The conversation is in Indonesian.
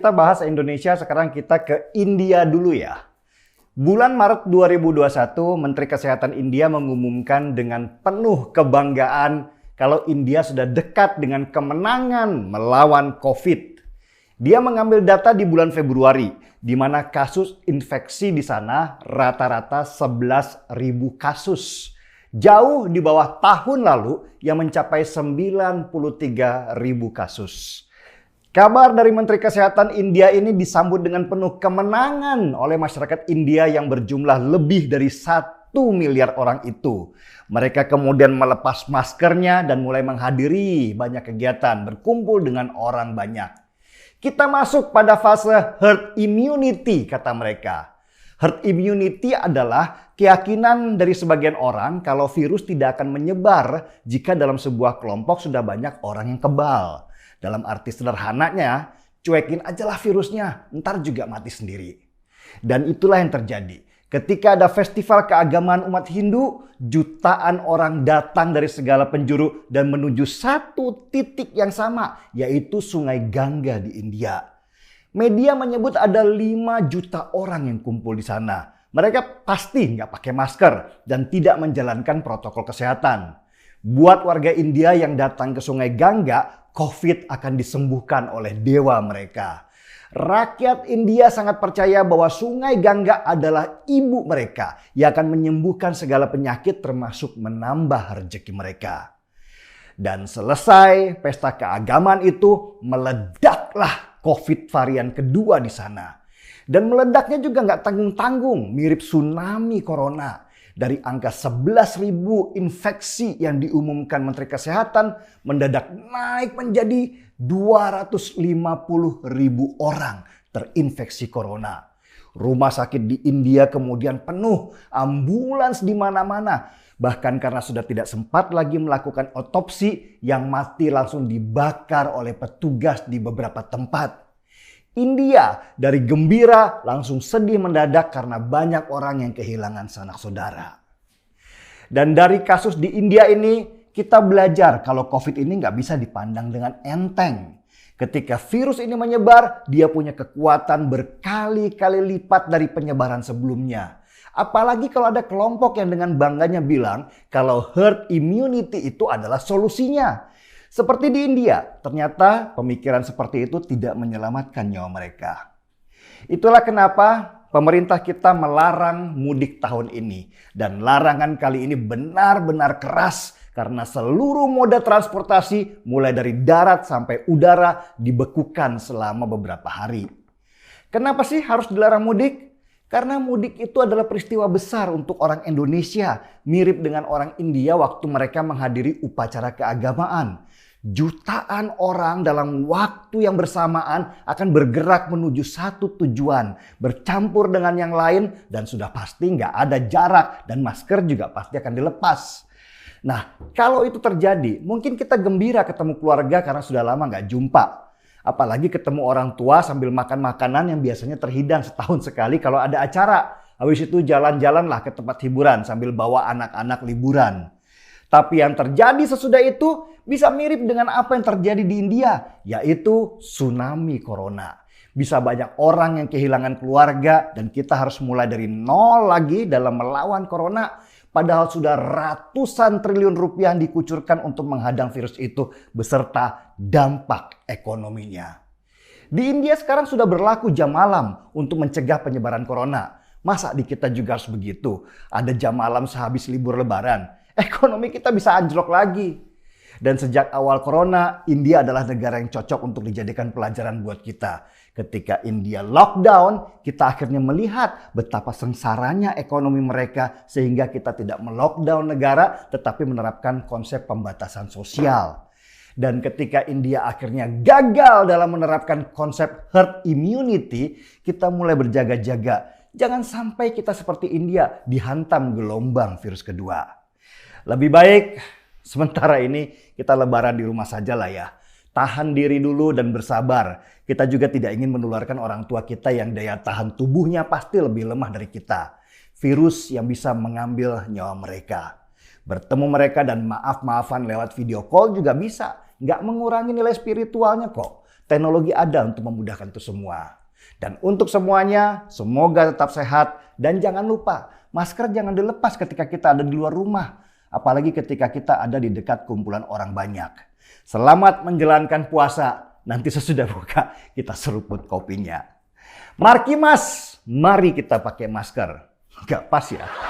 Kita bahas Indonesia, sekarang kita ke India dulu ya. Bulan Maret 2021, Menteri Kesehatan India mengumumkan dengan penuh kebanggaan kalau India sudah dekat dengan kemenangan melawan COVID. Dia mengambil data di bulan Februari, di mana kasus infeksi di sana rata-rata 11.000 kasus. Jauh di bawah tahun lalu yang mencapai 93.000 kasus. Kabar dari Menteri Kesehatan India ini disambut dengan penuh kemenangan oleh masyarakat India yang berjumlah lebih dari 1 miliar orang itu. Mereka kemudian melepas maskernya dan mulai menghadiri banyak kegiatan, berkumpul dengan orang banyak. Kita masuk pada fase herd immunity, kata mereka. Herd immunity adalah keyakinan dari sebagian orang kalau virus tidak akan menyebar jika dalam sebuah kelompok sudah banyak orang yang kebal. Dalam arti sederhananya, cuekin ajalah virusnya, ntar juga mati sendiri. Dan itulah yang terjadi. Ketika ada festival keagamaan umat Hindu, jutaan orang datang dari segala penjuru dan menuju satu titik yang sama, yaitu Sungai Gangga di India. Media menyebut ada 5 juta orang yang kumpul di sana. Mereka pasti nggak pakai masker dan tidak menjalankan protokol kesehatan. Buat warga India yang datang ke Sungai Gangga, COVID akan disembuhkan oleh dewa mereka. Rakyat India sangat percaya bahwa Sungai Gangga adalah ibu mereka yang akan menyembuhkan segala penyakit termasuk menambah rezeki mereka. Dan selesai pesta keagamaan itu, meledaklah COVID varian kedua di sana. Dan meledaknya juga nggak tanggung-tanggung, mirip tsunami corona. Dari angka 11.000 infeksi yang diumumkan Menteri Kesehatan mendadak naik menjadi 250.000 orang terinfeksi corona. Rumah sakit di India kemudian penuh, ambulans di mana-mana. Bahkan karena sudah tidak sempat lagi melakukan otopsi, yang mati langsung dibakar oleh petugas di beberapa tempat. India dari gembira langsung sedih mendadak karena banyak orang yang kehilangan sanak saudara. Dan dari kasus di India ini kita belajar kalau COVID ini nggak bisa dipandang dengan enteng. Ketika virus ini menyebar, dia punya kekuatan berkali-kali lipat dari penyebaran sebelumnya. Apalagi kalau ada kelompok yang dengan bangganya bilang kalau herd immunity itu adalah solusinya. Seperti di India, ternyata pemikiran seperti itu tidak menyelamatkan nyawa mereka. Itulah kenapa pemerintah kita melarang mudik tahun ini. Dan larangan kali ini benar-benar keras karena seluruh moda transportasi mulai dari darat sampai udara dibekukan selama beberapa hari. Kenapa sih harus dilarang mudik? Karena mudik itu adalah peristiwa besar untuk orang Indonesia, mirip dengan orang India waktu mereka menghadiri upacara keagamaan. Jutaan orang dalam waktu yang bersamaan akan bergerak menuju satu tujuan, bercampur dengan yang lain, dan sudah pasti nggak ada jarak dan masker juga pasti akan dilepas. Nah, kalau itu terjadi, mungkin kita gembira ketemu keluarga karena sudah lama nggak jumpa. Apalagi ketemu orang tua sambil makan makanan yang biasanya terhidang setahun sekali kalau ada acara. Habis itu jalan-jalanlah ke tempat hiburan sambil bawa anak-anak liburan. Tapi yang terjadi sesudah itu bisa mirip dengan apa yang terjadi di India, yaitu tsunami corona. Bisa banyak orang yang kehilangan keluarga dan kita harus mulai dari nol lagi dalam melawan corona. Padahal sudah ratusan triliun rupiah yang dikucurkan untuk menghadang virus itu beserta dampak ekonominya. Di India sekarang sudah berlaku jam malam untuk mencegah penyebaran corona. Masa di kita juga harus begitu? Ada jam malam sehabis libur lebaran. Ekonomi kita bisa anjlok lagi. Dan sejak awal corona, India adalah negara yang cocok untuk dijadikan pelajaran buat kita. Ketika India lockdown, kita akhirnya melihat betapa sengsaranya ekonomi mereka sehingga kita tidak melockdown negara tetapi menerapkan konsep pembatasan sosial. Dan ketika India akhirnya gagal dalam menerapkan konsep herd immunity, kita mulai berjaga-jaga. Jangan sampai kita seperti India dihantam gelombang virus kedua. Lebih baik sementara ini kita lebaran di rumah saja lah ya. Tahan diri dulu dan bersabar. Kita juga tidak ingin menularkan orang tua kita yang daya tahan tubuhnya pasti lebih lemah dari kita. Virus yang bisa mengambil nyawa mereka. Bertemu mereka dan maaf-maafan lewat video call juga bisa. Nggak mengurangi nilai spiritualnya kok. Teknologi ada untuk memudahkan itu semua. Dan untuk semuanya, semoga tetap sehat. Dan jangan lupa, masker jangan dilepas ketika kita ada di luar rumah. Apalagi ketika kita ada di dekat kumpulan orang banyak. Selamat menjalankan puasa. Nanti sesudah buka, kita seruput kopinya. Markimas, mari kita pakai masker. Nggak pas ya?